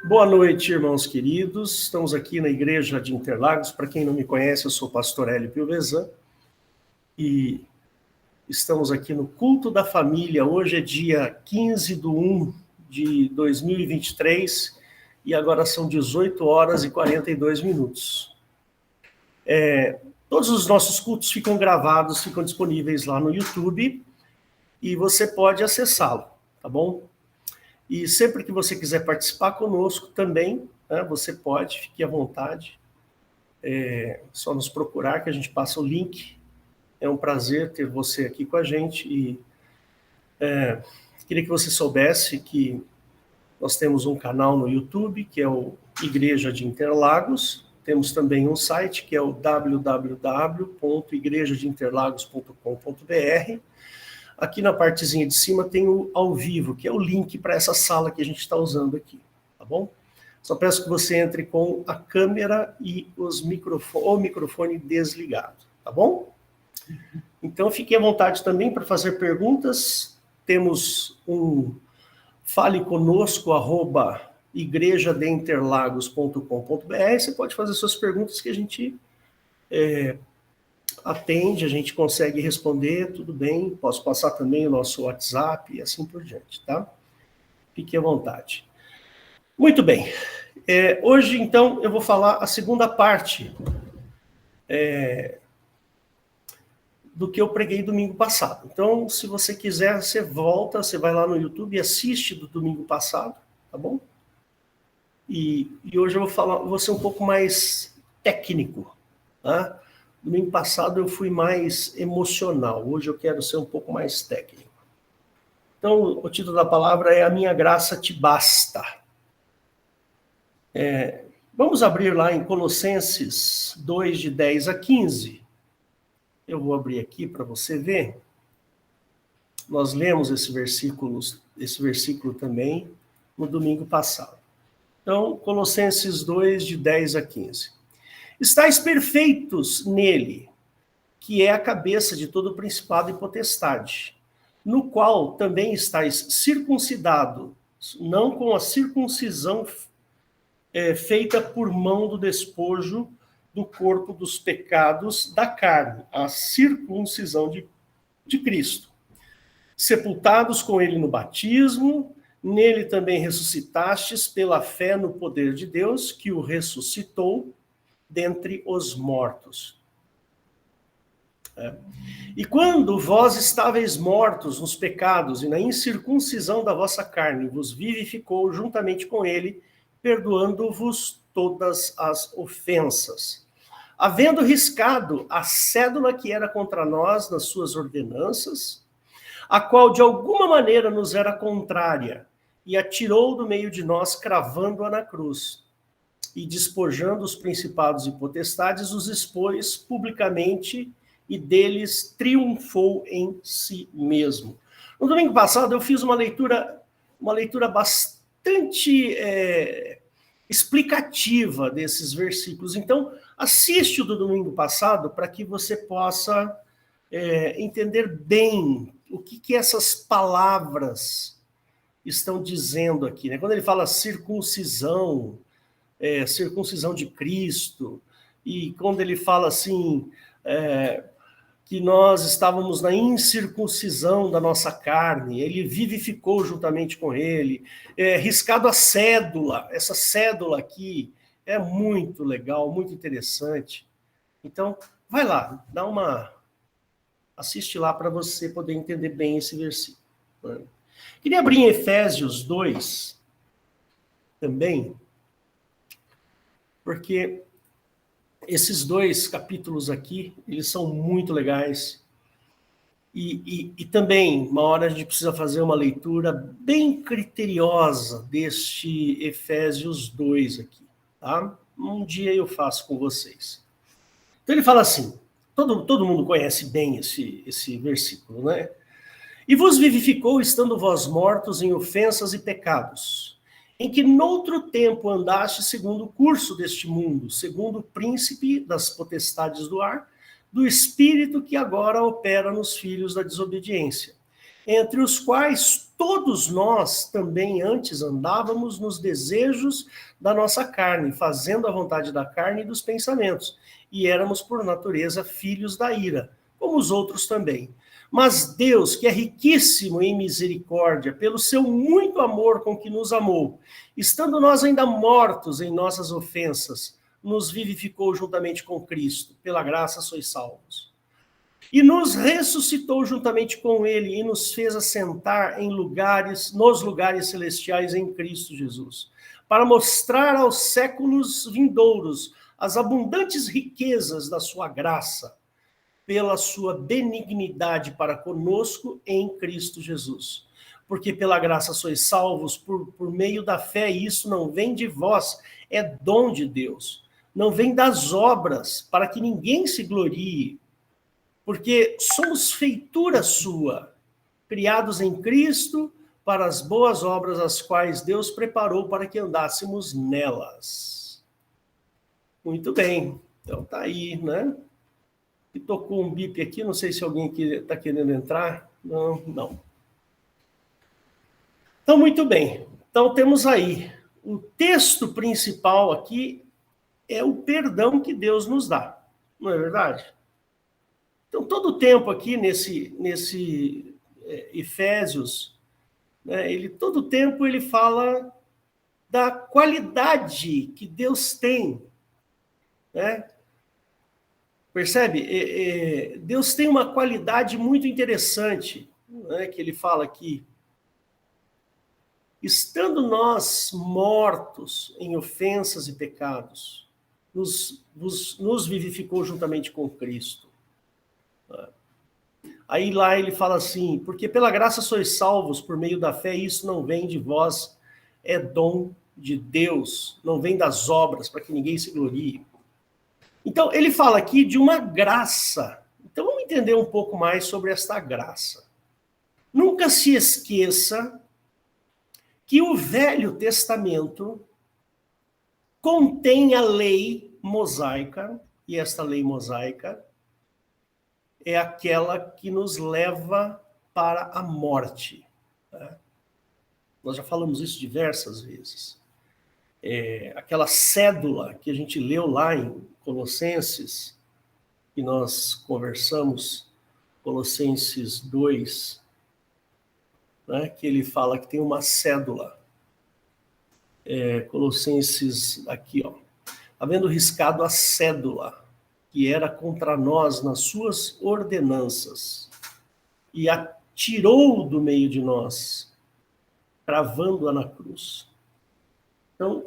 Boa noite, irmãos queridos. Estamos aqui na Igreja de Interlagos. Para quem não me conhece, eu sou o pastor Hélio Piovesan e estamos aqui no Culto da Família. Hoje é dia 15/1 de 2023 e agora são 18 horas e 42 minutos. Todos os nossos cultos ficam gravados, ficam disponíveis lá no YouTube e você pode acessá-lo, tá bom? E sempre que você quiser participar conosco também, né, você pode, fique à vontade. Só nos procurar que a gente passa o link. É um prazer ter você aqui com a gente e queria que você soubesse que nós temos um canal no YouTube, que é o Igreja de Interlagos. Temos também um site, que é o www.igrejadeinterlagos.com.br. Aqui na partezinha de cima tem o ao vivo, que é o link para essa sala que a gente está usando aqui, tá bom? Só peço que você entre com a câmera e o microfone desligado, tá bom? Então fique à vontade também para fazer perguntas. Temos um fale conosco, @igrejadeinterlagos.com.br. Você pode fazer suas perguntas que a gente atende, a gente consegue responder, tudo bem. Posso passar também o nosso WhatsApp e assim por diante, tá? Fique à vontade. Muito bem. Hoje, então, eu vou falar a segunda parte do que eu preguei domingo passado. Então, se você quiser, você volta, você vai lá no YouTube e assiste do domingo passado, tá bom? E hoje eu vou ser um pouco mais técnico, tá? Domingo passado eu fui mais emocional, hoje eu quero ser um pouco mais técnico. Então, o título da palavra é A Minha Graça Te Basta. Vamos abrir lá em Colossenses 2, de 10 a 15. Eu vou abrir aqui para você ver. Nós lemos esse versículo também no domingo passado. Então, Colossenses 2, de 10 a 15. Estais perfeitos nele, que é a cabeça de todo principado e potestade, no qual também estais circuncidado, não com a circuncisão feita por mão do despojo do corpo dos pecados da carne, a circuncisão de Cristo. Sepultados com ele no batismo, nele também ressuscitastes pela fé no poder de Deus, que o ressuscitou dentre os mortos. E quando vós estáveis mortos nos pecados e na incircuncisão da vossa carne, vos vivificou juntamente com ele, perdoando-vos todas as ofensas, havendo riscado a cédula que era contra nós nas suas ordenanças, a qual de alguma maneira nos era contrária, e a tirou do meio de nós, cravando-a na cruz. E despojando os principados e potestades, os expôs publicamente e deles triunfou em si mesmo. No domingo passado eu fiz uma leitura bastante explicativa desses versículos. Então, assiste o do domingo passado para que você possa entender bem o que essas palavras estão dizendo aqui, né? Quando ele fala circuncisão de Cristo, e quando ele fala assim, que nós estávamos na incircuncisão da nossa carne, ele vivificou juntamente com ele, riscado a cédula, essa cédula aqui é muito legal, muito interessante. Então, vai lá, assiste lá para você poder entender bem esse versículo. Né? Queria abrir em Efésios 2 também, porque esses dois capítulos aqui, eles são muito legais. E também, uma hora a gente precisa fazer uma leitura bem criteriosa deste Efésios 2 aqui, tá? Um dia eu faço com vocês. Então ele fala assim, todo mundo conhece bem esse versículo, né? E vos vivificou estando vós mortos em ofensas e pecados, em que noutro tempo andaste segundo o curso deste mundo, segundo o príncipe das potestades do ar, do espírito que agora opera nos filhos da desobediência, entre os quais todos nós também antes andávamos nos desejos da nossa carne, fazendo a vontade da carne e dos pensamentos, e éramos por natureza filhos da ira, como os outros também. Mas Deus, que é riquíssimo em misericórdia, pelo seu muito amor com que nos amou, estando nós ainda mortos em nossas ofensas, nos vivificou juntamente com Cristo. Pela graça sois salvos. E nos ressuscitou juntamente com ele e nos fez assentar nos lugares celestiais em Cristo Jesus, para mostrar aos séculos vindouros as abundantes riquezas da sua graça, pela sua benignidade para conosco em Cristo Jesus. Porque pela graça sois salvos por meio da fé, e isso não vem de vós, é dom de Deus. Não vem das obras, para que ninguém se glorie, porque somos feitura sua, criados em Cristo para as boas obras, as quais Deus preparou para que andássemos nelas. Muito bem, então tá aí, né? E tocou um bip aqui, não sei se alguém está querendo entrar. Não. Então, muito bem. Então, temos aí, o texto principal aqui é o perdão que Deus nos dá, não é verdade? Então, todo o tempo aqui nesse Efésios, né, todo o tempo ele fala da qualidade que Deus tem, né? Percebe? Deus tem uma qualidade muito interessante, né, que ele fala aqui. Estando nós mortos em ofensas e pecados, nos vivificou juntamente com Cristo. Aí lá ele fala assim, porque pela graça sois salvos por meio da fé, e isso não vem de vós, é dom de Deus, não vem das obras, para que ninguém se glorie. Então, ele fala aqui de uma graça. Então, vamos entender um pouco mais sobre esta graça. Nunca se esqueça que o Velho Testamento contém a lei mosaica, e esta lei mosaica é aquela que nos leva para a morte. Né? Nós já falamos isso diversas vezes. Aquela cédula que a gente leu lá em Colossenses, que nós conversamos, Colossenses 2, né, que ele fala que tem uma cédula. Colossenses, aqui, ó, havendo riscado a cédula, que era contra nós nas suas ordenanças, e a tirou do meio de nós, cravando-a na cruz. Então,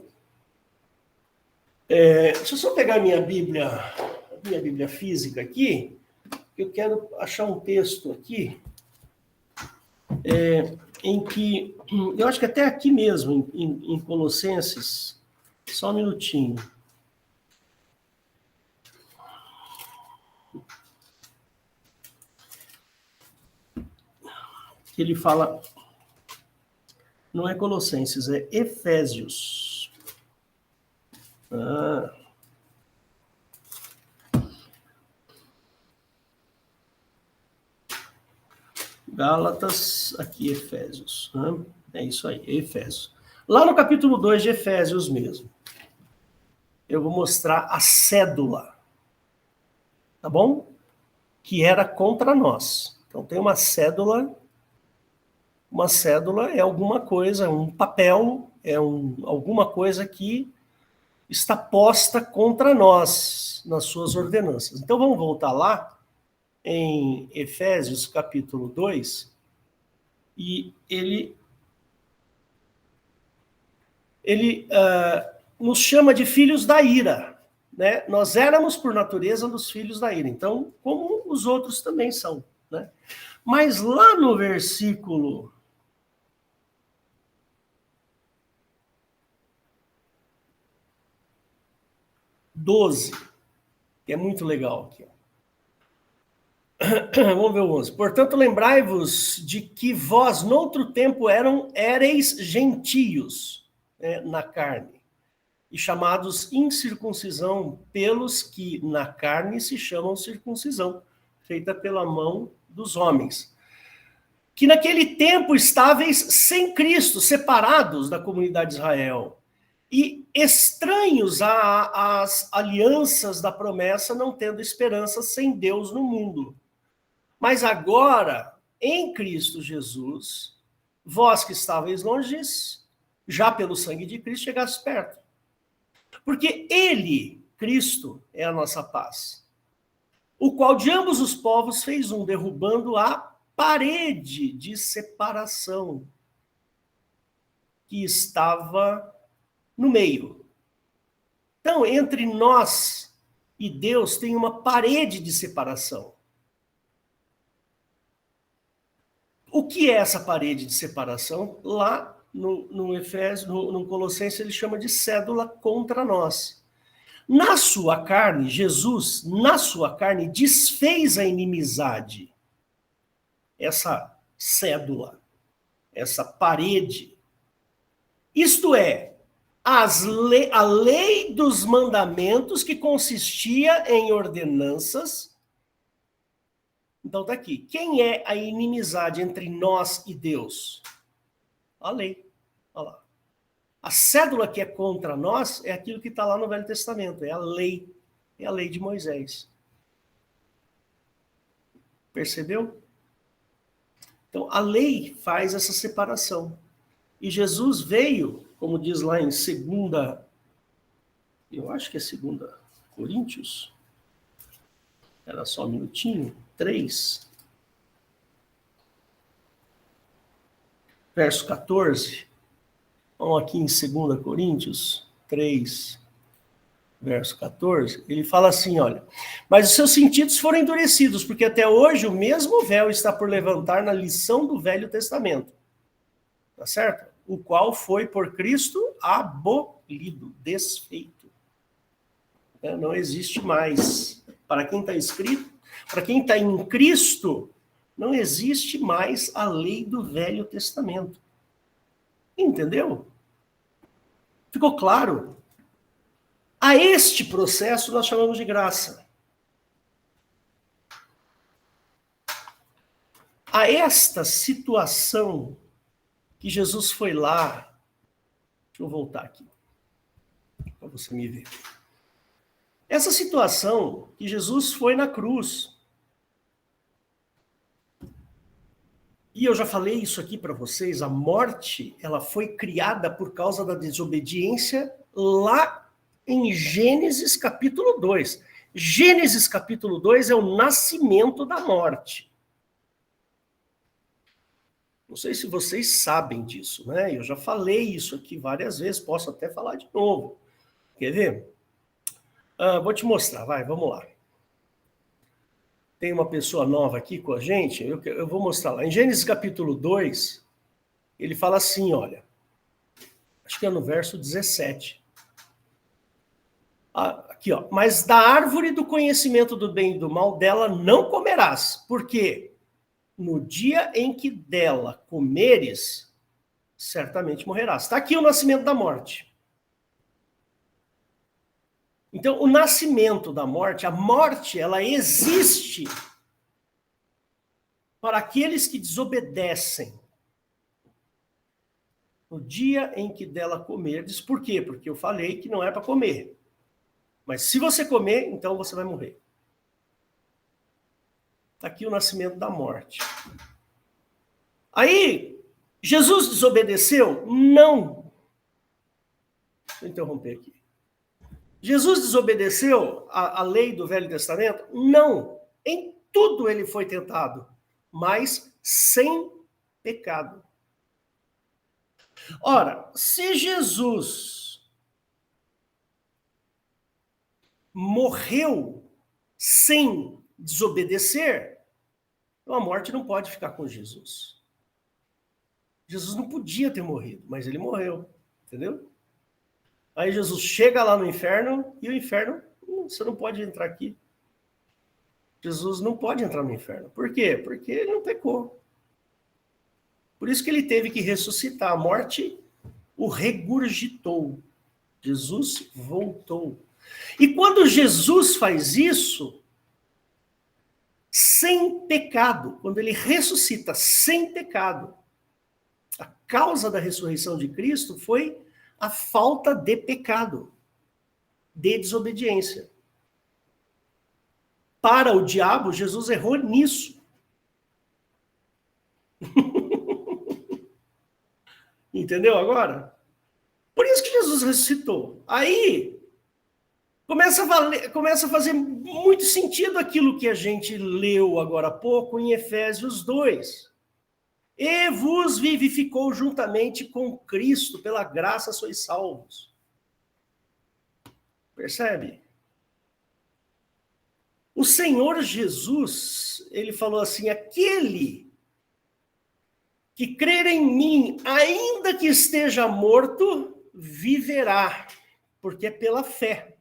deixa eu só pegar minha Bíblia física aqui, eu quero achar um texto aqui, em que, eu acho que até aqui mesmo, em Colossenses, só um minutinho. Ele fala, não é Colossenses, é Efésios. Gálatas, aqui Efésios. É isso aí, Efésios. Lá no capítulo 2 de Efésios mesmo, eu vou mostrar a cédula, tá bom? Que era contra nós. Então tem uma cédula é alguma coisa, um papel, alguma coisa que está posta contra nós nas suas ordenanças. Então vamos voltar lá em Efésios capítulo 2, e ele nos chama de filhos da ira, né? Nós éramos por natureza dos filhos da ira, então como os outros também são, né? Mas lá no versículo 12, que é muito legal aqui, ó. Vamos ver o 11. Portanto, lembrai-vos de que vós, noutro tempo, éreis gentios, né, na carne, e chamados incircuncisão pelos que na carne se chamam circuncisão, feita pela mão dos homens. que naquele tempo estáveis sem Cristo, separados da comunidade de Israel, e estranhos às alianças da promessa, não tendo esperança sem Deus no mundo. Mas agora, em Cristo Jesus, vós que estáveis longe, já pelo sangue de Cristo chegastes perto. Porque ele, Cristo, é a nossa paz, o qual de ambos os povos fez um, derrubando a parede de separação que estava no meio. Então, entre nós e Deus tem uma parede de separação. O que é essa parede de separação? Lá no Efésios, no Colossenses, ele chama de cédula contra nós. Na sua carne, Jesus, na sua carne, desfez a inimizade. Essa cédula, essa parede. Isto é, a lei dos mandamentos que consistia em ordenanças. Então está aqui. Quem é a inimizade entre nós e Deus? A lei. Olha lá. A cédula que é contra nós é aquilo que está lá no Velho Testamento. É a lei. É a lei de Moisés. Percebeu? Então, a lei faz essa separação. E Jesus veio, como diz lá em 2, eu acho que é 2 Coríntios, era só um minutinho, 3, verso 14. Vamos aqui em 2 Coríntios 3, verso 14. Ele fala assim, olha, mas os seus sentidos foram endurecidos, porque até hoje o mesmo véu está por levantar na lição do Velho Testamento. Tá certo? O qual foi por Cristo abolido, desfeito. Não existe mais. Para quem está escrito, para quem está em Cristo, não existe mais a lei do Velho Testamento. Entendeu? Ficou claro? A este processo nós chamamos de graça. A esta situação que Jesus foi lá, deixa eu voltar aqui, para você me ver. Essa situação que Jesus foi na cruz, e eu já falei isso aqui para vocês, a morte, ela foi criada por causa da desobediência lá em Gênesis capítulo 2. Gênesis capítulo 2 é o nascimento da morte. Não sei se vocês sabem disso, né? Eu já falei isso aqui várias vezes, posso até falar de novo. Quer ver? Vou te mostrar, vamos lá. Tem uma pessoa nova aqui com a gente, eu vou mostrar lá. Em Gênesis capítulo 2, ele fala assim, olha, acho que é no verso 17. Aqui, ó. Mas da árvore do conhecimento do bem e do mal, dela não comerás. Por quê? No dia em que dela comeres, certamente morrerás. Está aqui o nascimento da morte. Então, o nascimento da morte, a morte, ela existe para aqueles que desobedecem. No dia em que dela comerdes, por quê? Porque eu falei que não é para comer. Mas se você comer, então você vai morrer. Está aqui o nascimento da morte. Aí, Jesus desobedeceu? Não. Deixa eu interromper aqui. Jesus desobedeceu a lei do Velho Testamento? Não. Em tudo ele foi tentado, mas sem pecado. Ora, se Jesus morreu sem desobedecer, então a morte não pode ficar com Jesus. Jesus não podia ter morrido, mas ele morreu, entendeu? Aí Jesus chega lá no inferno e o inferno, você não pode entrar aqui. Jesus não pode entrar no inferno. Por quê? Porque ele não pecou. Por isso que ele teve que ressuscitar. A morte o regurgitou. Jesus voltou. E quando Jesus faz isso, sem pecado, quando ele ressuscita sem pecado, a causa da ressurreição de Cristo foi a falta de pecado, de desobediência. Para o diabo, Jesus errou nisso. Entendeu agora? Por isso que Jesus ressuscitou. Aí começa a fazer muito sentido aquilo que a gente leu agora há pouco em Efésios 2. E vos vivificou juntamente com Cristo, pela graça sois salvos. Percebe? O Senhor Jesus, ele falou assim, aquele que crer em mim, ainda que esteja morto, viverá, porque é pela fé.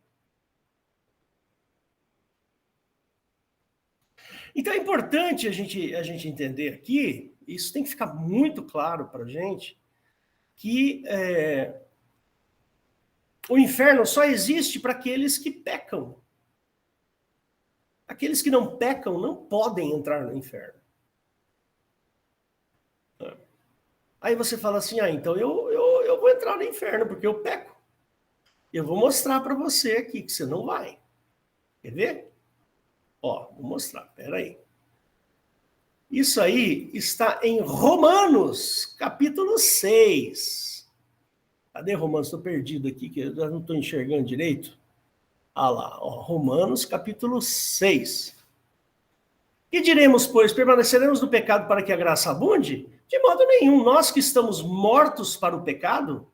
Então é importante a gente entender aqui, isso tem que ficar muito claro para a gente, que o inferno só existe para aqueles que pecam. Aqueles que não pecam não podem entrar no inferno. Aí você fala assim, então eu vou entrar no inferno porque eu peco. Eu vou mostrar para você aqui que você não vai. Quer ver? Vou mostrar, peraí. Isso aí está em Romanos, capítulo 6. Cadê Romanos? Estou perdido aqui, que eu já não estou enxergando direito. Lá, Romanos, capítulo 6. Que diremos, pois, permaneceremos no pecado para que a graça abunde? De modo nenhum. Nós que estamos mortos para o pecado,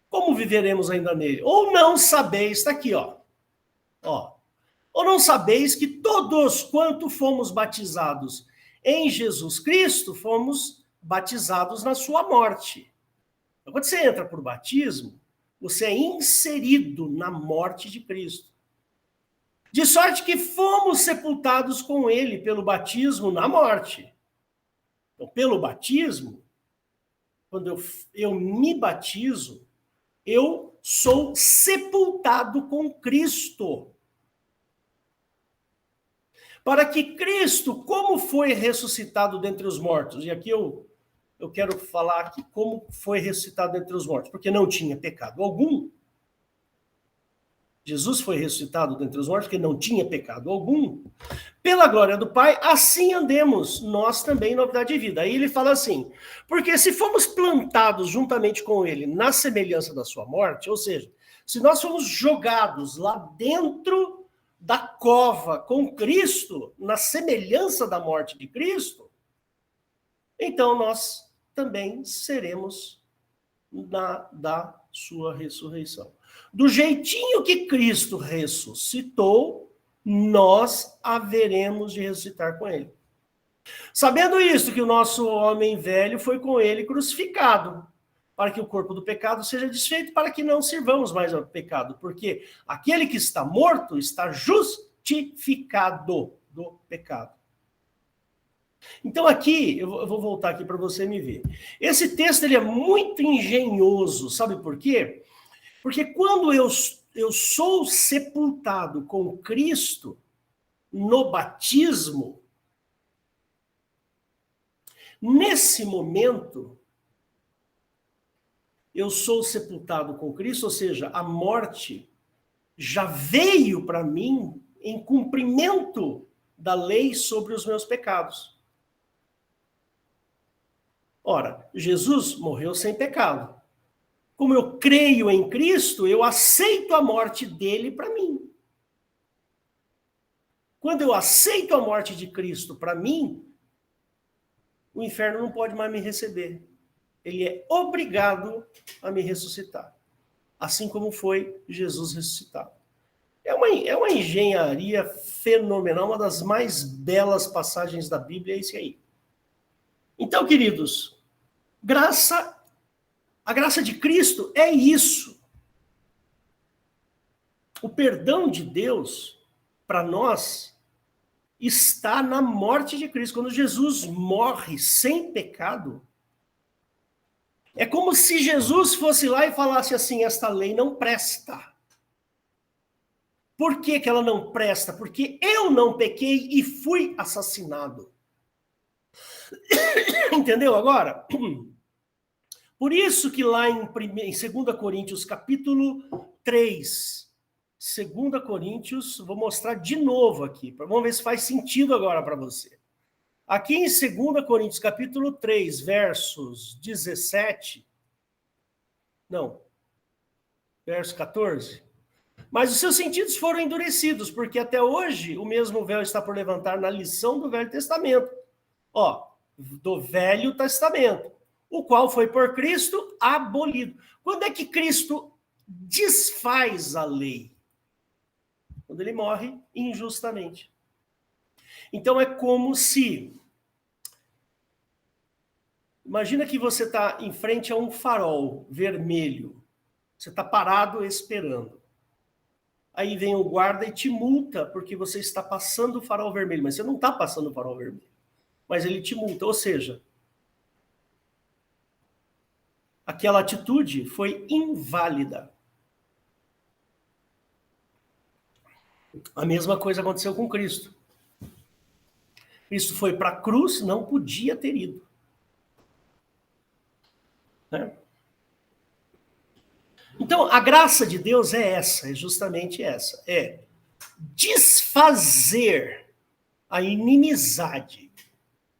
como viveremos ainda nele? Ou não sabeis, está aqui, ou não sabeis que todos quanto fomos batizados em Jesus Cristo, fomos batizados na sua morte. Então, quando você entra por batismo, você é inserido na morte de Cristo. De sorte que fomos sepultados com ele pelo batismo na morte. Então, pelo batismo, quando eu me batizo, eu sou sepultado com Cristo. Para que Cristo, como foi ressuscitado dentre os mortos, e aqui eu quero falar aqui como foi ressuscitado dentre os mortos, porque não tinha pecado algum. Jesus foi ressuscitado dentre os mortos, porque não tinha pecado algum. Pela glória do Pai, assim andemos, nós também em novidade de vida. Aí ele fala assim, porque se fomos plantados juntamente com ele na semelhança da sua morte, ou seja, se nós fomos jogados lá dentro da cova com Cristo, na semelhança da morte de Cristo, então nós também seremos da sua ressurreição. Do jeitinho que Cristo ressuscitou, nós haveremos de ressuscitar com ele. Sabendo isso, que o nosso homem velho foi com ele crucificado, para que o corpo do pecado seja desfeito, para que não sirvamos mais ao pecado, porque aquele que está morto está justificado do pecado. Então aqui, eu vou voltar aqui para você me ver. Esse texto ele é muito engenhoso, sabe por quê? Porque quando eu sou sepultado com Cristo no batismo, nesse momento, eu sou sepultado com Cristo, ou seja, a morte já veio para mim em cumprimento da lei sobre os meus pecados. Ora, Jesus morreu sem pecado. Como eu creio em Cristo, eu aceito a morte dele para mim. Quando eu aceito a morte de Cristo para mim, o inferno não pode mais me receber. Ele é obrigado a me ressuscitar. Assim como foi Jesus ressuscitado. É uma engenharia fenomenal, uma das mais belas passagens da Bíblia, é isso aí. Então, queridos, a graça de Cristo é isso. O perdão de Deus, para nós, está na morte de Cristo. Quando Jesus morre sem pecado, é como se Jesus fosse lá e falasse assim, esta lei não presta. Por que que ela não presta? Porque eu não pequei e fui assassinado. Entendeu agora? Por isso que lá em 2 Coríntios, capítulo 3, 2 Coríntios, vou mostrar de novo aqui, vamos ver se faz sentido agora para você. Aqui em 2 Coríntios, capítulo 3, versos 17, não, verso 14, mas os seus sentidos foram endurecidos, porque até hoje o mesmo véu está por levantar na lição do Velho Testamento. Ó, do Velho Testamento, o qual foi por Cristo abolido. Quando é que Cristo desfaz a lei? Quando ele morre injustamente. Então é como se... Imagina que você está em frente a um farol vermelho. Você está parado esperando. Aí vem o guarda e te multa porque você está passando o farol vermelho. Mas você não está passando o farol vermelho. Mas ele te multa. Ou seja, aquela atitude foi inválida. A mesma coisa aconteceu com Cristo. Cristo foi para a cruz, não podia ter ido. Né? Então, a graça de Deus é essa, é justamente essa. É desfazer a inimizade,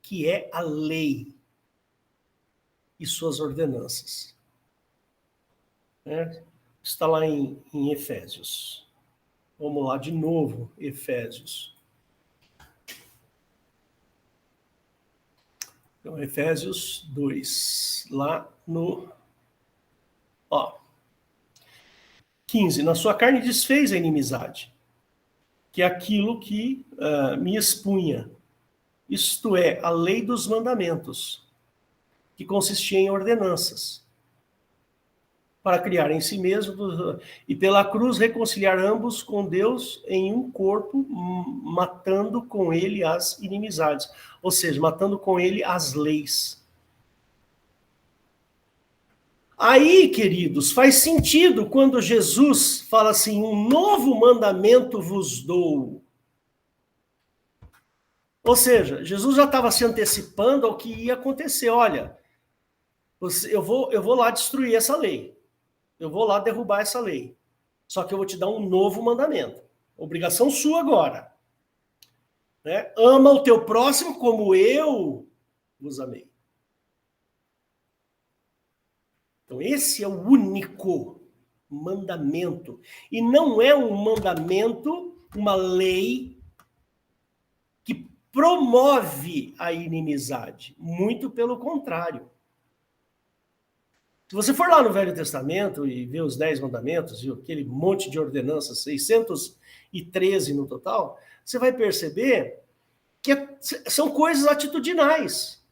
que é a lei e suas ordenanças. Está lá em Efésios. Vamos lá de novo, Efésios. Então, Efésios 2, lá no 15. Na sua carne desfez a inimizade, que é aquilo que me expunha. Isto é, a lei dos mandamentos, que consistia em ordenanças, para criar em si mesmo, e pela cruz reconciliar ambos com Deus em um corpo, matando com ele as inimizades. Ou seja, matando com ele as leis. Aí, queridos, faz sentido quando Jesus fala assim, um novo mandamento vos dou. Ou seja, Jesus já estava se antecipando ao que ia acontecer. Olha, eu vou lá destruir essa lei. Eu vou lá derrubar essa lei. Só que eu vou te dar um novo mandamento. Obrigação sua agora. Né? Ama o teu próximo como eu vos amei. Então, esse é o único mandamento. E não é um mandamento, uma lei que promove a inimizade. Muito pelo contrário. Se você for lá no Velho Testamento e ver os 10 mandamentos e aquele monte de ordenanças, 613 no total, você vai perceber que são coisas atitudinais.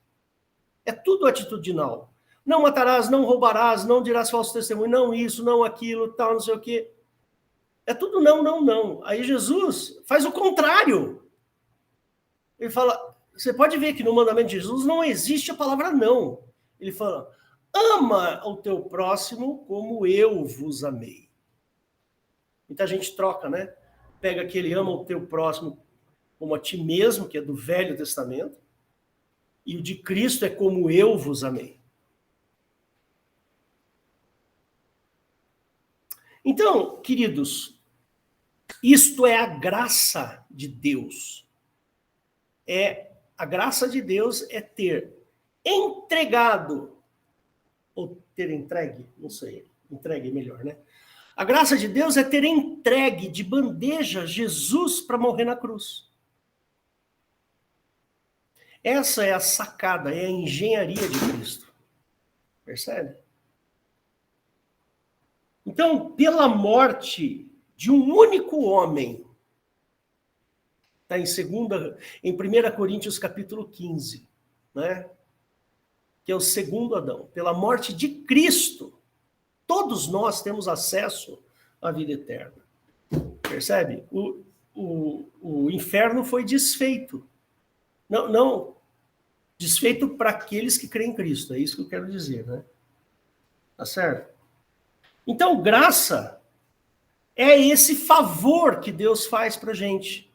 É tudo atitudinal. Não matarás, não roubarás, não dirás falso testemunho, não isso, não aquilo, tal, não sei o quê. É tudo não, não, não. Aí Jesus faz o contrário. Ele fala, você pode ver que no mandamento de Jesus não existe a palavra não. Ele fala, ama o teu próximo como eu vos amei. Muita gente troca, né? Pega aquele ama o teu próximo como a ti mesmo, que é do Velho Testamento, e o de Cristo é como eu vos amei. Então, queridos, isto é a graça de Deus. A graça de Deus é ter entregado, ou ter entregue, não sei, entregue é melhor, né? A graça de Deus é ter entregue de bandeja Jesus para morrer na cruz. Essa é a sacada, é a engenharia de Cristo. Percebe? Então, pela morte de um único homem, está em 1 Coríntios capítulo 15, né? Que é o segundo Adão. Pela morte de Cristo, todos nós temos acesso à vida eterna. Percebe? O inferno foi desfeito. Não desfeito para aqueles que creem em Cristo, é isso que eu quero dizer, né? Tá certo? Então, graça é esse favor que Deus faz para a gente.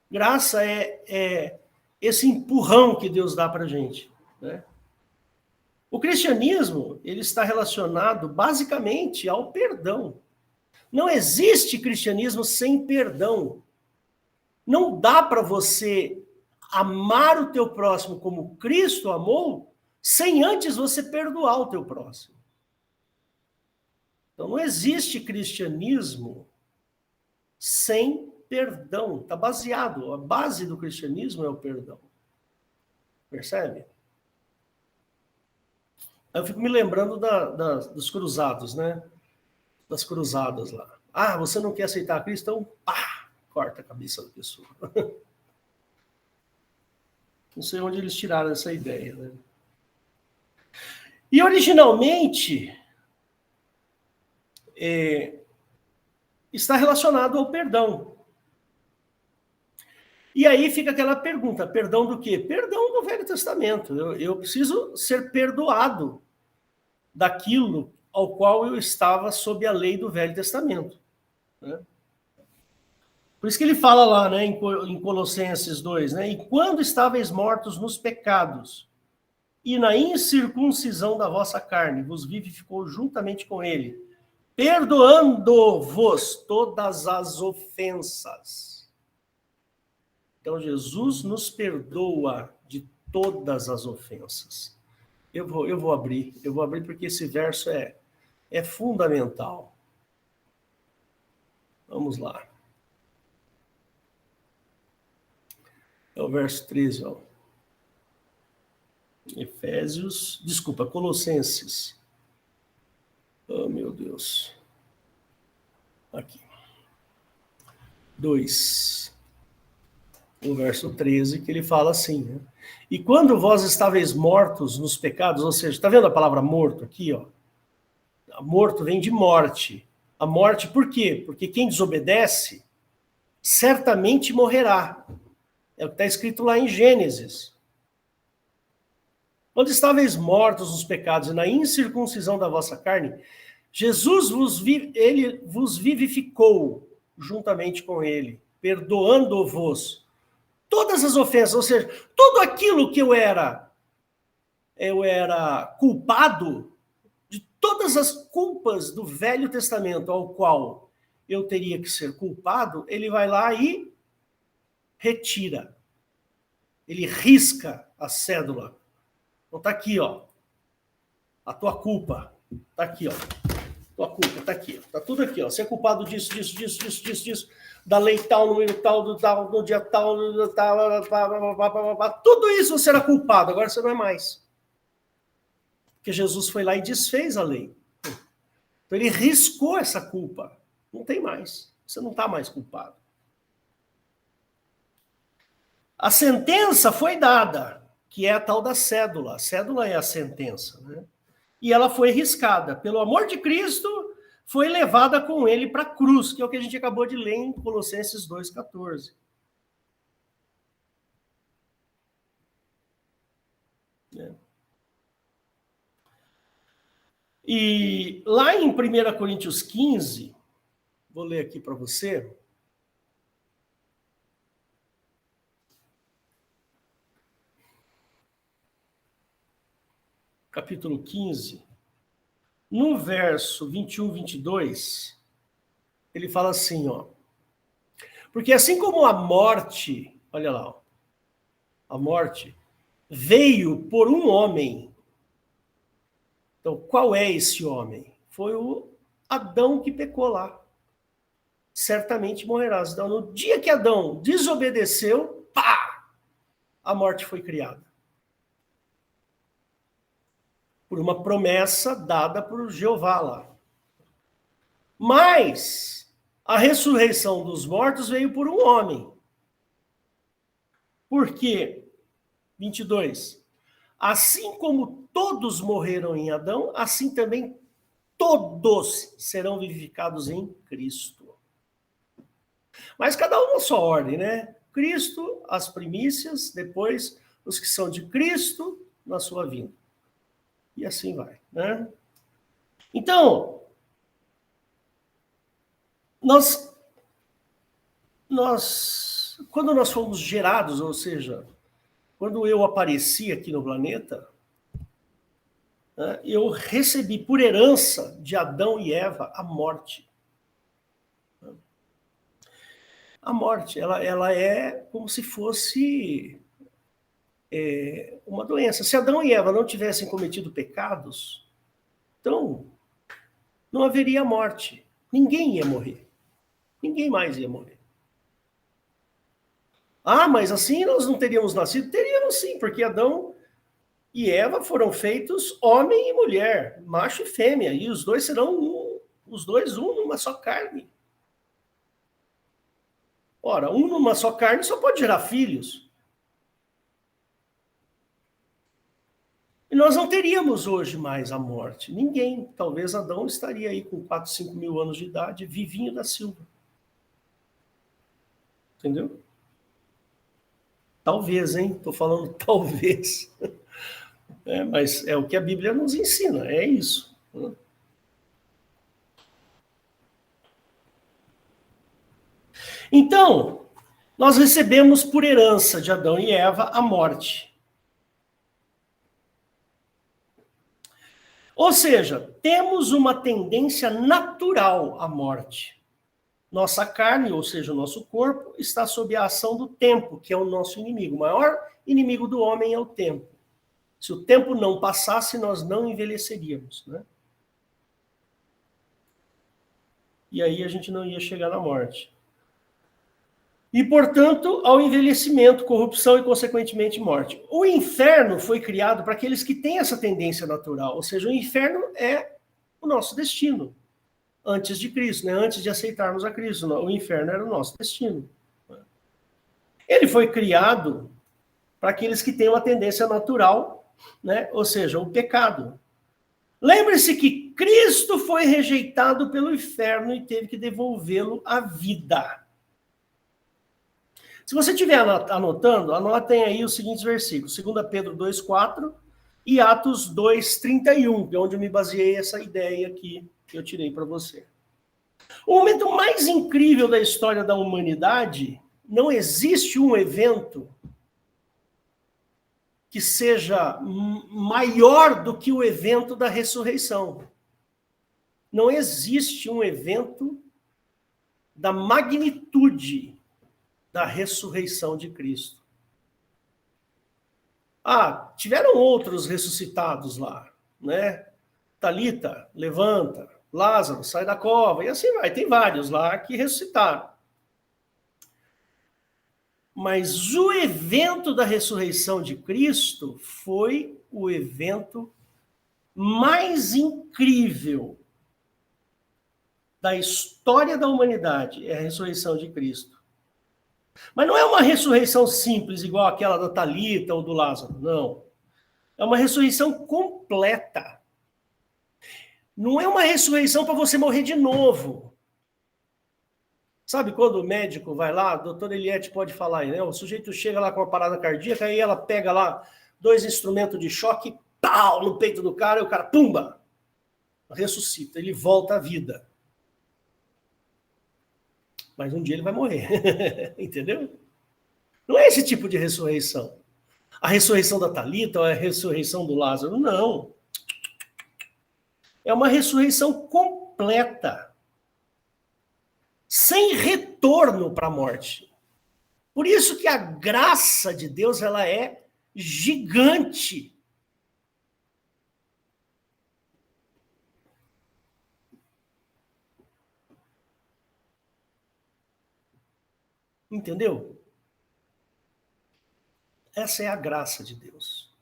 Graça é esse empurrão que Deus dá para a gente, né? O cristianismo, ele está relacionado basicamente ao perdão. Não existe cristianismo sem perdão. Não dá para você amar o teu próximo como Cristo amou, sem antes você perdoar o teu próximo. Então não existe cristianismo sem perdão. Está baseado, a base do cristianismo é o perdão. Percebe? Eu fico me lembrando dos cruzados, né? Das cruzadas lá. Ah, você não quer aceitar Cristo? Então, pá, corta a cabeça da pessoa. Não sei onde eles tiraram essa ideia, né? E originalmente está relacionado ao perdão. E aí fica aquela pergunta, perdão do quê? Perdão do Velho Testamento. Eu preciso ser perdoado daquilo ao qual eu estava sob a lei do Velho Testamento, né? Por isso que ele fala lá, né, em Colossenses 2, né? E quando estáveis mortos nos pecados, e na incircuncisão da vossa carne, vos vivificou juntamente com ele, perdoando-vos todas as ofensas. Então, Jesus nos perdoa de todas as ofensas. Eu vou abrir porque esse verso é fundamental. Vamos lá. É o verso 13, ó. Colossenses. Oh, meu Deus. Aqui. 2. O verso 13, que ele fala assim, né? E quando vós estáveis mortos nos pecados, ou seja, está vendo a palavra morto aqui, ó? Morto vem de morte. A morte, por quê? Porque quem desobedece certamente morrerá. É o que está escrito lá em Gênesis. Quando estáveis mortos nos pecados e na incircuncisão da vossa carne, Jesus ele vos vivificou juntamente com ele, perdoando-vos todas as ofensas, ou seja, tudo aquilo que eu era culpado, de todas as culpas do Velho Testamento ao qual eu teria que ser culpado, ele vai lá e retira. Ele risca a cédula. Então tá aqui, ó. A tua culpa. Tá aqui, ó. Tua culpa tá aqui. Tá tudo aqui, ó. Você é culpado disso. Da lei tal, número tal, do tal, no dia tal, tudo isso você era culpado, agora você não é mais. Porque Jesus foi lá e desfez a lei. Então ele riscou essa culpa. Não tem mais. Você não está mais culpado. A sentença foi dada, que é a tal da cédula. A cédula é a sentença, né? E ela foi riscada. Pelo amor de Cristo, foi levada com ele para a cruz, que é o que a gente acabou de ler em Colossenses 2,14. E lá em 1 Coríntios 15, vou ler aqui para você. Capítulo 15. No verso 21, 22, ele fala assim, ó. Porque assim como a morte, olha lá, ó, a morte veio por um homem. Então, qual é esse homem? Foi o Adão que pecou lá. Certamente morrerás. Então, no dia que Adão desobedeceu, pá! A morte foi criada. Por uma promessa dada por Jeová lá. Mas a ressurreição dos mortos veio por um homem. Por quê? 22. Assim como todos morreram em Adão, assim também todos serão vivificados em Cristo. Mas cada um na sua ordem, né? Cristo, as primícias, depois os que são de Cristo na sua vinda. E assim vai, né? Então, Quando nós fomos gerados, ou seja, quando eu apareci aqui no planeta, eu recebi por herança de Adão e Eva a morte. A morte, ela é como se fosse uma doença. Se Adão e Eva não tivessem cometido pecados, então não haveria morte. Ninguém ia morrer. Ninguém mais ia morrer. Ah, mas assim nós não teríamos nascido? Teríamos sim, porque Adão e Eva foram feitos homem e mulher, macho e fêmea, e os dois serão um numa só carne. Ora, um numa só carne só pode gerar filhos. E nós não teríamos hoje mais a morte. Ninguém. Talvez Adão estaria aí com 4, 5 mil anos de idade, vivinho da Silva. Entendeu? Talvez, hein? Estou falando talvez. Mas é o que a Bíblia nos ensina, é isso. Então, nós recebemos por herança de Adão e Eva a morte. Ou seja, temos uma tendência natural à morte. Nossa carne, ou seja, o nosso corpo, está sob a ação do tempo, que é o nosso inimigo. O maior inimigo do homem é o tempo. Se o tempo não passasse, nós não envelheceríamos, né? E aí a gente não ia chegar na morte. E, portanto, ao envelhecimento, corrupção e, consequentemente, morte. O inferno foi criado para aqueles que têm essa tendência natural. Ou seja, o inferno é o nosso destino. Antes de Cristo, né? Antes de aceitarmos a Cristo. O inferno era o nosso destino. Ele foi criado para aqueles que têm uma tendência natural, né? Ou seja, o pecado. Lembre-se que Cristo foi rejeitado pelo inferno e teve que devolvê-lo à vida. Se você estiver anotando, anotem aí os seguintes versículos. 2 Pedro 2,4 e Atos 2,31, que é onde eu me baseei essa ideia aqui que eu tirei para você. O momento mais incrível da história da humanidade, não existe um evento que seja maior do que o evento da ressurreição. Não existe um evento da magnitude da ressurreição de Cristo. Tiveram outros ressuscitados lá, né? Talita, levanta. Lázaro, sai da cova. E assim vai. Tem vários lá que ressuscitaram. Mas o evento da ressurreição de Cristo foi o evento mais incrível da história da humanidade. É a ressurreição de Cristo. Mas não é uma ressurreição simples, igual aquela da Talita ou do Lázaro, não. É uma ressurreição completa. Não é uma ressurreição para você morrer de novo. Sabe quando o médico vai lá, a doutora Eliette pode falar aí, né? O sujeito chega lá com uma parada cardíaca, aí ela pega lá 2 instrumentos de choque, pau, no peito do cara, e o cara, pumba, ressuscita, ele volta à vida. Mas um dia ele vai morrer, entendeu? Não é esse tipo de ressurreição. A ressurreição da Talita ou a ressurreição do Lázaro, não. É uma ressurreição completa, sem retorno para a morte. Por isso que a graça de Deus, ela é gigante. Entendeu? Essa é a graça de Deus.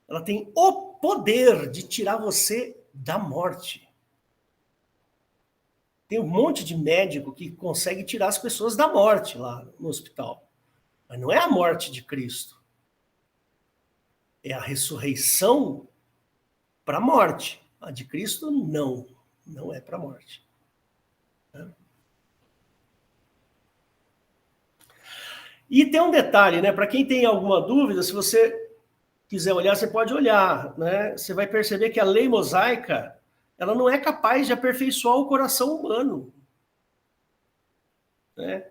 Ela tem o poder de tirar você da morte. Tem um monte de médico que consegue tirar as pessoas da morte lá no hospital. Mas não é a morte de Cristo. É a ressurreição para a morte. A de Cristo, não. Não é para a morte. E tem um detalhe, né? Para quem tem alguma dúvida, se você quiser olhar, você pode olhar, né? Você vai perceber que a lei mosaica, ela não é capaz de aperfeiçoar o coração humano. né?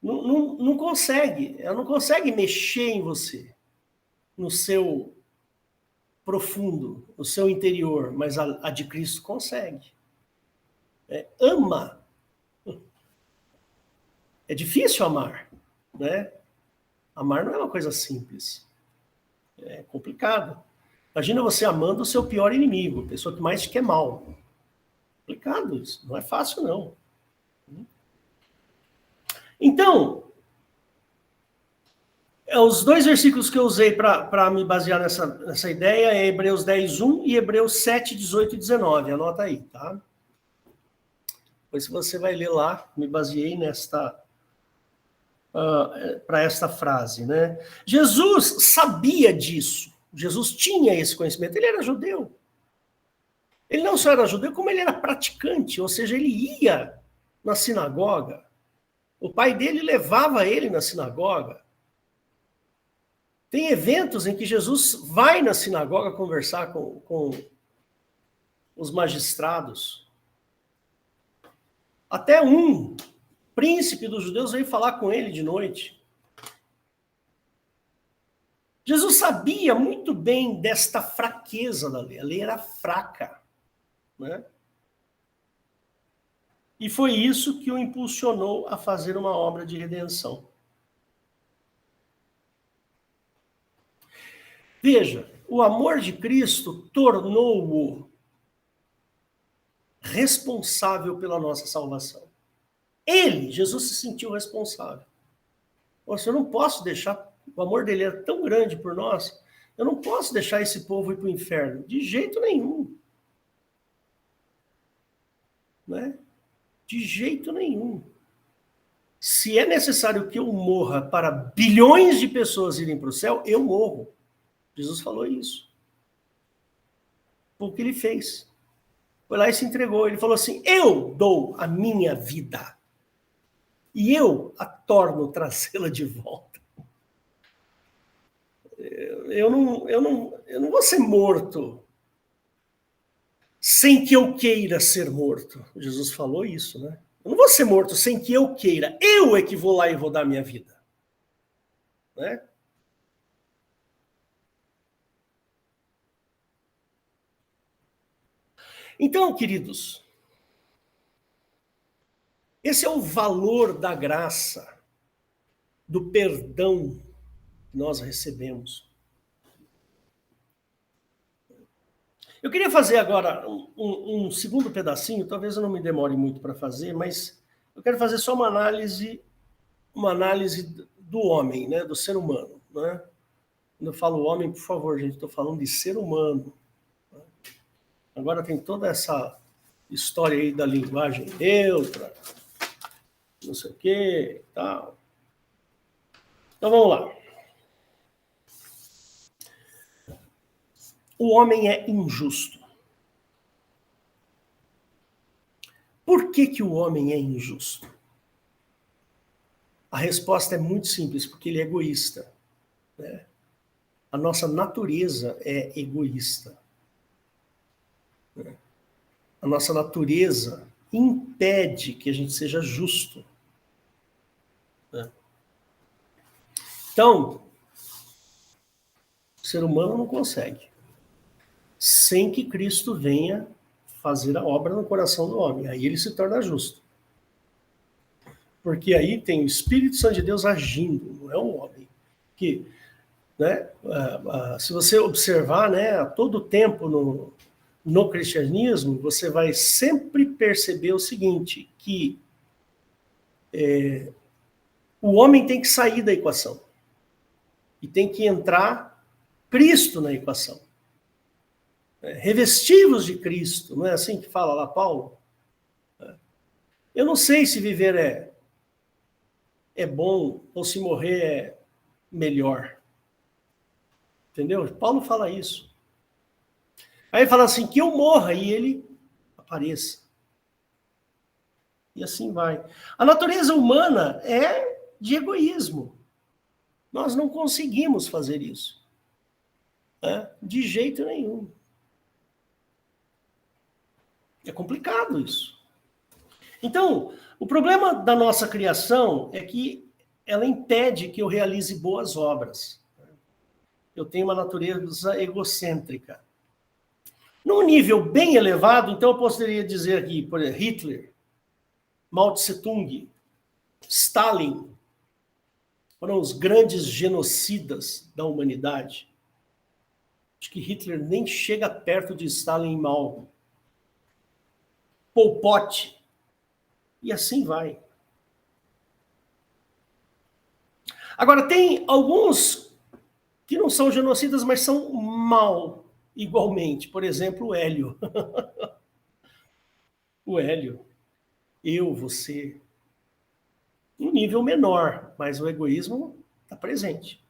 Não consegue, ela não consegue mexer em você, no seu profundo, no seu interior, mas a de Cristo consegue. Ama. É difícil amar, né? Amar não é uma coisa simples. É complicado. Imagina você amando o seu pior inimigo, a pessoa que mais te quer mal. Complicado isso, não é fácil não. Então, os dois versículos que eu usei para me basear nessa ideia é Hebreus 10:1 e Hebreus 7:18 e 19. Anota aí, tá? Depois você vai ler lá, me baseei para esta frase, né? Jesus sabia disso. Jesus tinha esse conhecimento. Ele era judeu. Ele não só era judeu, como ele era praticante, ou seja, ele ia na sinagoga. O pai dele levava ele na sinagoga. Tem eventos em que Jesus vai na sinagoga conversar com os magistrados. Até um príncipe dos judeus veio falar com ele de noite. Jesus sabia muito bem desta fraqueza da lei. A lei era fraca, né? E foi isso que o impulsionou a fazer uma obra de redenção. Veja, o amor de Cristo tornou-o responsável pela nossa salvação. Ele, Jesus, se sentiu responsável. Poxa, eu não posso deixar, o amor dele é tão grande por nós, eu não posso deixar esse povo ir para o inferno, de jeito nenhum. Né? De jeito nenhum. Se é necessário que eu morra para bilhões de pessoas irem para o céu, eu morro. Jesus falou isso. Foi o que ele fez. Foi lá e se entregou. Ele falou assim, eu dou a minha vida. E eu a torno trazê-la de volta. Eu não vou ser morto sem que eu queira ser morto. Jesus falou isso, né? Eu não vou ser morto sem que eu queira. Eu é que vou lá e vou dar a minha vida. Né? Então, queridos, esse é o valor da graça, do perdão que nós recebemos. Eu queria fazer agora um segundo pedacinho, talvez eu não me demore muito para fazer, mas eu quero fazer só uma análise do homem, né, do ser humano. Né? Quando eu falo homem, por favor, gente, estou falando de ser humano. Agora tem toda essa história aí da linguagem neutra, não sei o quê, tal. Então vamos lá. O homem é injusto. Por que o homem é injusto? A resposta é muito simples, porque ele é egoísta. Né? A nossa natureza é egoísta. Né? A nossa natureza impede que a gente seja justo. Né? Então, o ser humano não consegue. Sem que Cristo venha fazer a obra no coração do homem. Aí ele se torna justo. Porque aí tem o Espírito Santo de Deus agindo, não é um homem. Que, né, se você observar, né, a todo tempo no cristianismo, você vai sempre perceber o seguinte, que o homem tem que sair da equação. E tem que entrar Cristo na equação. Revestivos de Cristo, não é assim que fala lá Paulo? Eu não sei se viver é bom ou se morrer é melhor. Entendeu? Paulo fala isso. Aí ele fala assim, que eu morra e ele apareça. E assim vai. A natureza humana é de egoísmo. Nós não conseguimos fazer isso. Né? De jeito nenhum. É complicado isso. Então, o problema da nossa criação é que ela impede que eu realize boas obras. Eu tenho uma natureza egocêntrica. Num nível bem elevado, então eu poderia dizer aqui, por exemplo, Hitler, Mao Tse-tung, Stalin, foram os grandes genocidas da humanidade. Acho que Hitler nem chega perto de Stalin e Mao. Pol Pot. E assim vai. Agora, tem alguns que não são genocidas, mas são mal igualmente. Por exemplo, o Hélio. O Hélio. Eu, você. Um nível menor, mas o egoísmo está presente.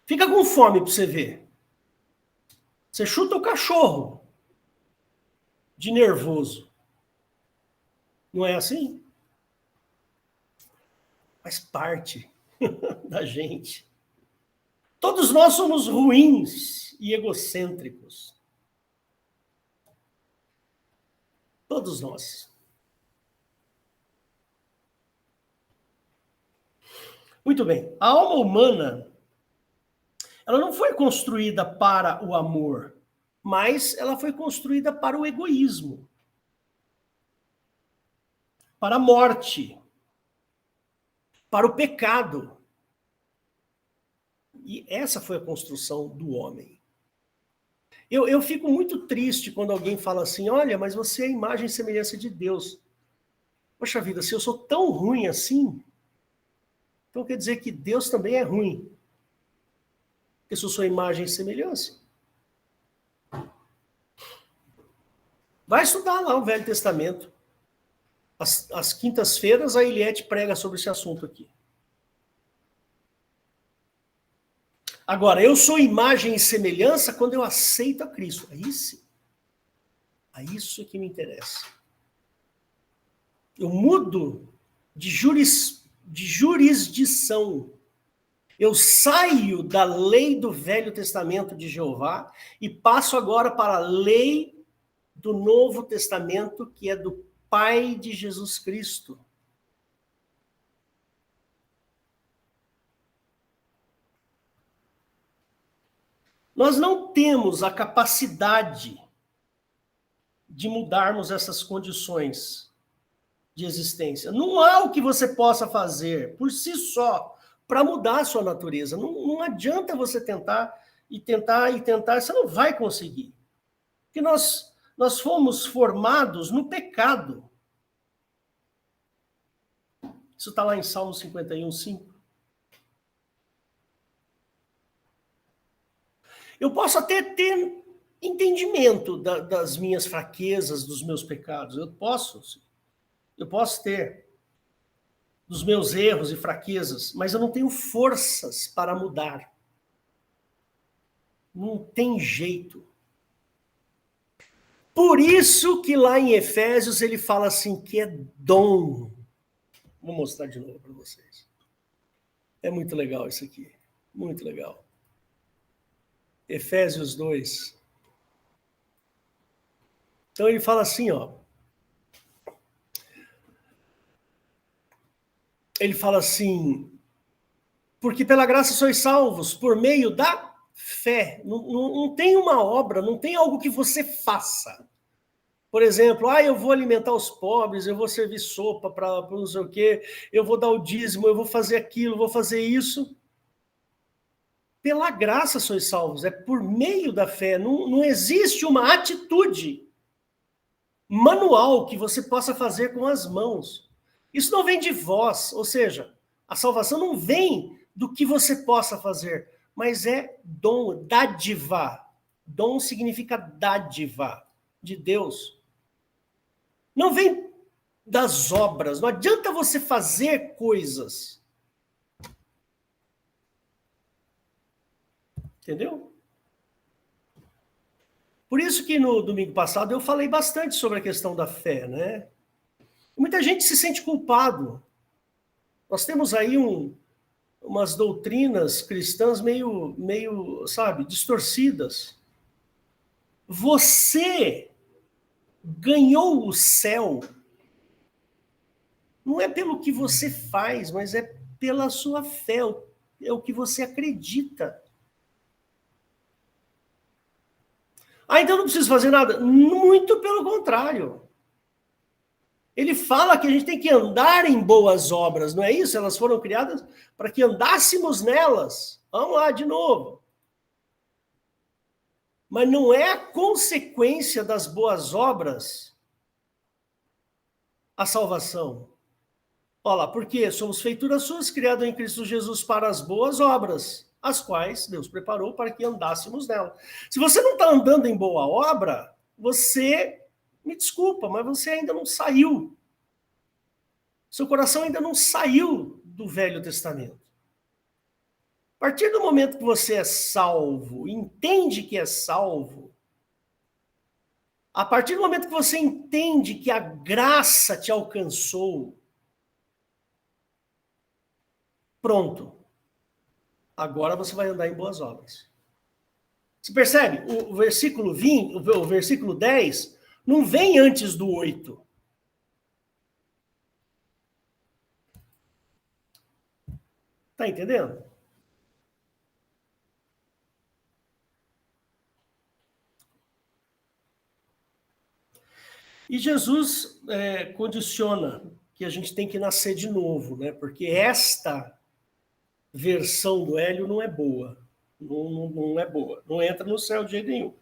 Fica com fome para você ver. Você chuta o cachorro de nervoso. Não é assim? Faz parte da gente. Todos nós somos ruins e egocêntricos. Todos nós. Muito bem. A alma humana, ela não foi construída para o amor, mas ela foi construída para o egoísmo, para a morte, para o pecado. E essa foi a construção do homem. Eu fico muito triste quando alguém fala assim, olha, mas você é a imagem e semelhança de Deus. Poxa vida, se eu sou tão ruim assim, então quer dizer que Deus também é ruim. Porque se eu sou imagem e semelhança. Vai estudar lá o Velho Testamento. Às quintas-feiras a Eliette prega sobre esse assunto aqui. Agora, eu sou imagem e semelhança quando eu aceito a Cristo. Aí sim. É isso que me interessa. Eu mudo de jurisdição. Eu saio da lei do Velho Testamento de Jeová e passo agora para a lei do Novo Testamento, que é do Pai de Jesus Cristo. Nós não temos a capacidade de mudarmos essas condições de existência. Não há o que você possa fazer por si só para mudar a sua natureza. Não adianta você tentar, você não vai conseguir. Porque nós fomos formados no pecado. Isso está lá em Salmo 51, 5. Eu posso até ter entendimento das minhas fraquezas, dos meus pecados. Eu posso ter dos meus erros e fraquezas, mas eu não tenho forças para mudar. Não tem jeito. Por isso que lá em Efésios ele fala assim que é dom. Vou mostrar de novo para vocês. É muito legal isso aqui. Muito legal. Efésios 2. Então ele fala assim, ó. Ele fala assim, porque pela graça sois salvos por meio da fé. Não tem uma obra, não tem algo que você faça. Por exemplo, eu vou alimentar os pobres, eu vou servir sopa para não sei o quê, eu vou dar o dízimo, eu vou fazer aquilo, vou fazer isso. Pela graça sois salvos, é por meio da fé. Não existe uma atitude manual que você possa fazer com as mãos. Isso não vem de vós, ou seja, a salvação não vem do que você possa fazer, mas é dom, dádiva. Dom significa dádiva de Deus. Não vem das obras, não adianta você fazer coisas. Entendeu? Por isso que no domingo passado eu falei bastante sobre a questão da fé, né? Muita gente se sente culpado. Nós temos aí umas doutrinas cristãs meio, sabe, distorcidas. Você ganhou o céu Não é pelo que você faz, mas é pela sua fé, é o que você acredita. Ah, então não preciso fazer nada? Muito pelo contrário. Ele fala que a gente tem que andar em boas obras, não é isso? Elas foram criadas para que andássemos nelas. Vamos lá, de novo. Mas não é a consequência das boas obras a salvação. Olha lá, porque somos feituras suas, criadas em Cristo Jesus para as boas obras, as quais Deus preparou para que andássemos nela. Se você não está andando em boa obra, você, me desculpa, mas você ainda não saiu. Seu coração ainda não saiu do Velho Testamento. A partir do momento que você é salvo, entende que é salvo, a partir do momento que você entende que a graça te alcançou, pronto. Agora você vai andar em boas obras. Você percebe? O versículo 20, o versículo 10, não vem antes do 8. Tá entendendo? E Jesus condiciona que a gente tem que nascer de novo, né? Porque esta versão do Hélio não é boa. Não é boa. Não entra no céu de jeito nenhum.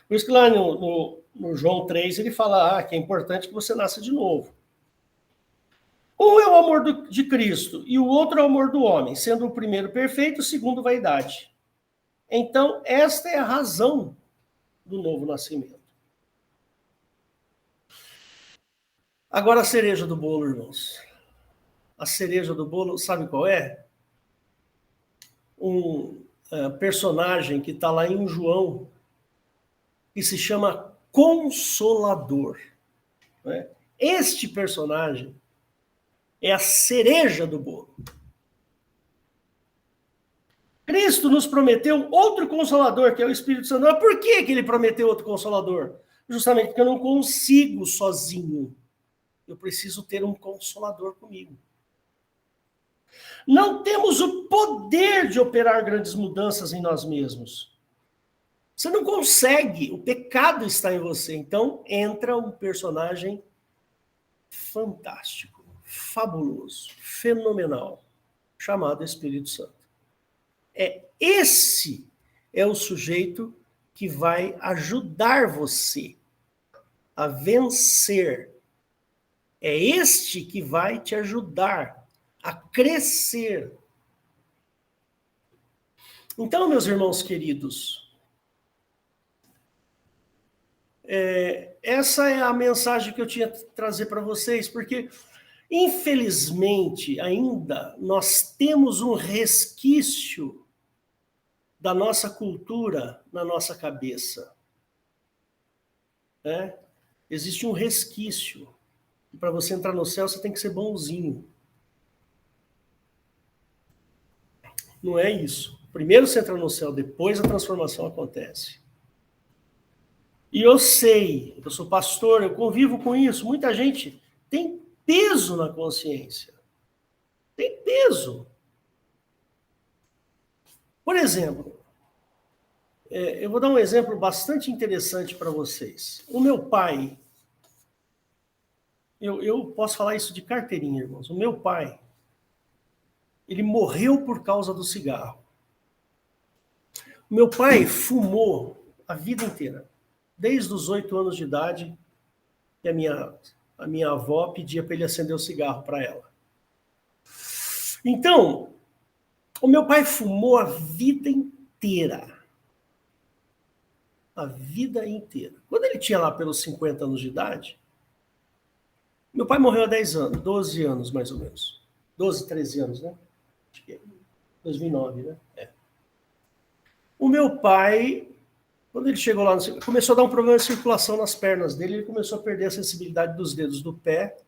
Por isso que lá no João 3 ele fala que é importante que você nasça de novo. Um é o amor de Cristo e o outro é o amor do homem, sendo o primeiro perfeito, o segundo vaidade. Então, esta é a razão do novo nascimento. Agora a cereja do bolo, irmãos. A cereja do bolo, sabe qual é? Um personagem que está lá em João, que se chama Consolador. Né? Este personagem é a cereja do bolo. Cristo nos prometeu outro Consolador, que é o Espírito Santo. Mas por que ele prometeu outro Consolador? Justamente porque eu não consigo sozinho. Eu preciso ter um Consolador comigo. Não temos o poder de operar grandes mudanças em nós mesmos. Você não consegue, o pecado está em você. Então entra um personagem fantástico, fabuloso, fenomenal, chamado Espírito Santo. Esse é o sujeito que vai ajudar você a vencer. É este que vai te ajudar a crescer. Então, meus irmãos queridos, essa é a mensagem que eu tinha que trazer para vocês, porque, infelizmente, ainda nós temos um resquício da nossa cultura na nossa cabeça. Existe um resquício. Para você entrar no céu, você tem que ser bonzinho. Não é isso. Primeiro você entra no céu, depois a transformação acontece. E eu sei, eu sou pastor, eu convivo com isso. Muita gente tem peso na consciência. Tem peso. Por exemplo, eu vou dar um exemplo bastante interessante para vocês. O meu pai, eu posso falar isso de carteirinha, irmãos. O meu pai, ele morreu por causa do cigarro. O meu pai fumou a vida inteira. Desde os 8 anos de idade, que a minha avó pedia para ele acender o cigarro para ela. Então, o meu pai fumou a vida inteira. A vida inteira. Quando ele tinha lá pelos 50 anos de idade, meu pai morreu há 10 anos, 12 anos mais ou menos. 12, 13 anos, né? Acho que é 2009, né? O meu pai, quando ele chegou lá, começou a dar um problema de circulação nas pernas dele, ele começou a perder a sensibilidade dos dedos do pé,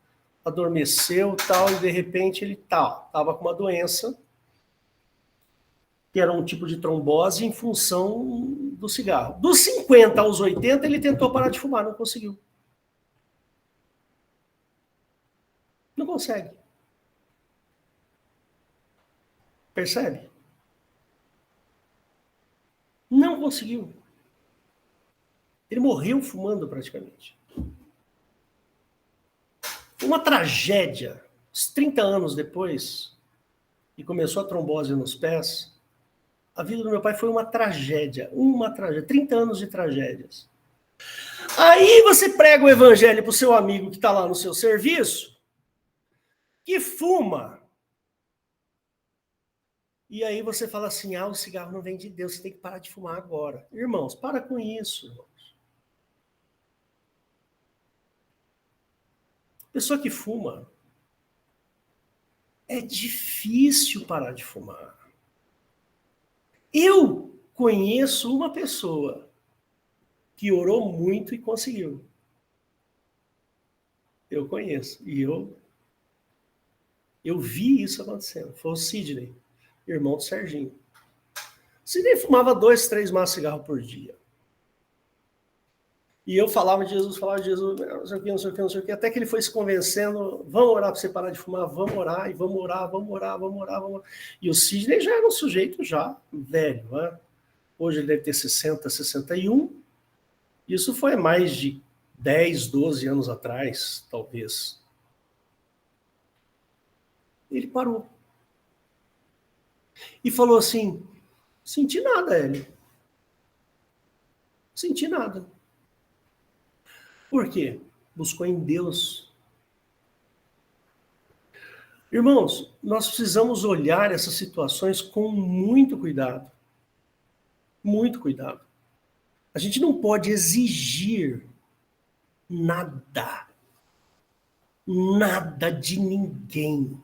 adormeceu tal, e de repente ele estava com uma doença, que era um tipo de trombose em função do cigarro. Dos 50 aos 80, ele tentou parar de fumar, não conseguiu. Não consegue. Percebe? Não conseguiu. Ele morreu fumando praticamente. Foi uma tragédia. Uns 30 anos depois, e começou a trombose nos pés, a vida do meu pai foi uma tragédia. 30 anos de tragédias. Aí você prega o evangelho para o seu amigo que está lá no seu serviço, que fuma. E aí você fala assim, o cigarro não vem de Deus, você tem que parar de fumar agora. Irmãos, para com isso, irmãos. Pessoa que fuma, é difícil parar de fumar. Eu conheço uma pessoa que orou muito e conseguiu. Eu conheço. E eu vi isso acontecendo. Foi o Sidney, irmão do Serginho. O Sidney fumava 2, 3 maços de cigarro por dia. E eu falava de Jesus, não sei o que, não sei o que, não sei o que, até que ele foi se convencendo, vamos orar para você parar de fumar, vamos orar, e vamos orar, vamos orar, vamos orar, vamos orar. E o Sidney já era um sujeito já velho, né? Hoje ele deve ter 60, 61. Isso foi mais de 10, 12 anos atrás, talvez. Ele parou. E falou assim, senti nada, Hélio. Senti nada. Por quê? Buscou em Deus. Irmãos, nós precisamos olhar essas situações com muito cuidado. Muito cuidado. A gente não pode exigir nada. Nada de ninguém.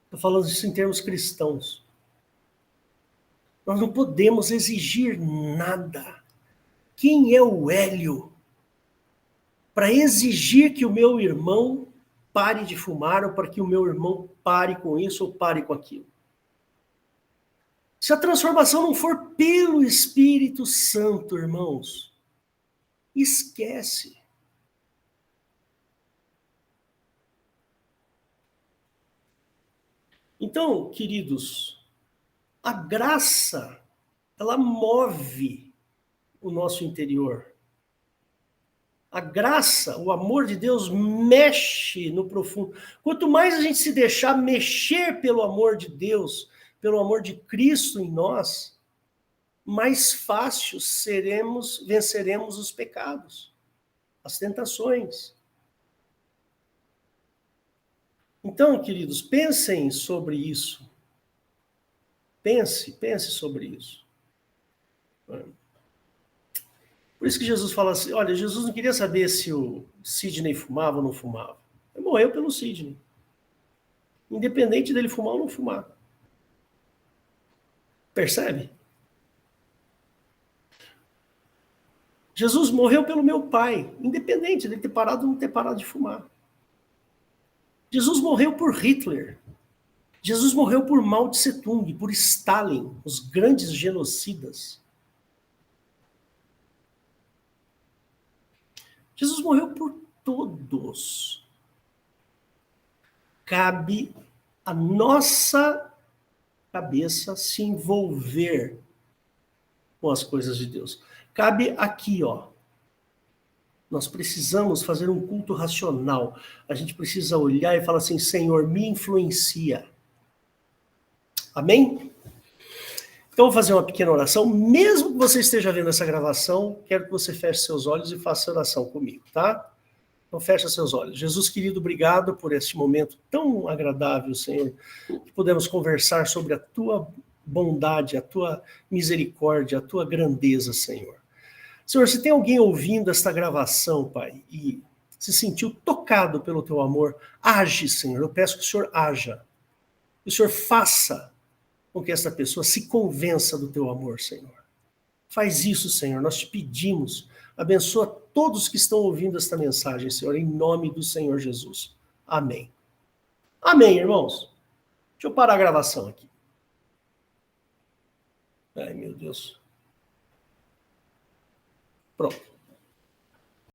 Estou falando isso em termos cristãos. Nós não podemos exigir nada. Quem é o Hélio para exigir que o meu irmão pare de fumar ou para que o meu irmão pare com isso ou pare com aquilo? Se a transformação não for pelo Espírito Santo, irmãos, esquece. Então, queridos, a graça, ela move o nosso interior. A graça, o amor de Deus mexe no profundo. Quanto mais a gente se deixar mexer pelo amor de Deus, pelo amor de Cristo em nós, mais fácil venceremos os pecados, as tentações. Então, queridos, pensem sobre isso. Pense sobre isso. Por isso que Jesus fala assim, olha, Jesus não queria saber se o Sidney fumava ou não fumava. Ele morreu pelo Sidney. Independente dele fumar ou não fumar. Percebe? Jesus morreu pelo meu pai, independente dele ter parado ou não ter parado de fumar. Jesus morreu por Hitler. Jesus morreu por Mao Tse-tung, por Stalin, os grandes genocidas. Jesus morreu por todos. Cabe a nossa cabeça se envolver com as coisas de Deus. Cabe aqui, ó. Nós precisamos fazer um culto racional. A gente precisa olhar e falar assim, Senhor, me influencia. Amém? Então, vou fazer uma pequena oração. Mesmo que você esteja vendo essa gravação, quero que você feche seus olhos e faça oração comigo, tá? Então, fecha seus olhos. Jesus, querido, obrigado por este momento tão agradável, Senhor, que podemos conversar sobre a tua bondade, a tua misericórdia, a tua grandeza, Senhor. Senhor, se tem alguém ouvindo esta gravação, Pai, e se sentiu tocado pelo teu amor, age, Senhor. Eu peço que o Senhor haja. Que o Senhor faça com que essa pessoa se convença do teu amor, Senhor. Faz isso, Senhor, nós te pedimos. Abençoa todos que estão ouvindo esta mensagem, Senhor, em nome do Senhor Jesus. Amém. Amém, irmãos. Deixa eu parar a gravação aqui. Ai, meu Deus. Pronto.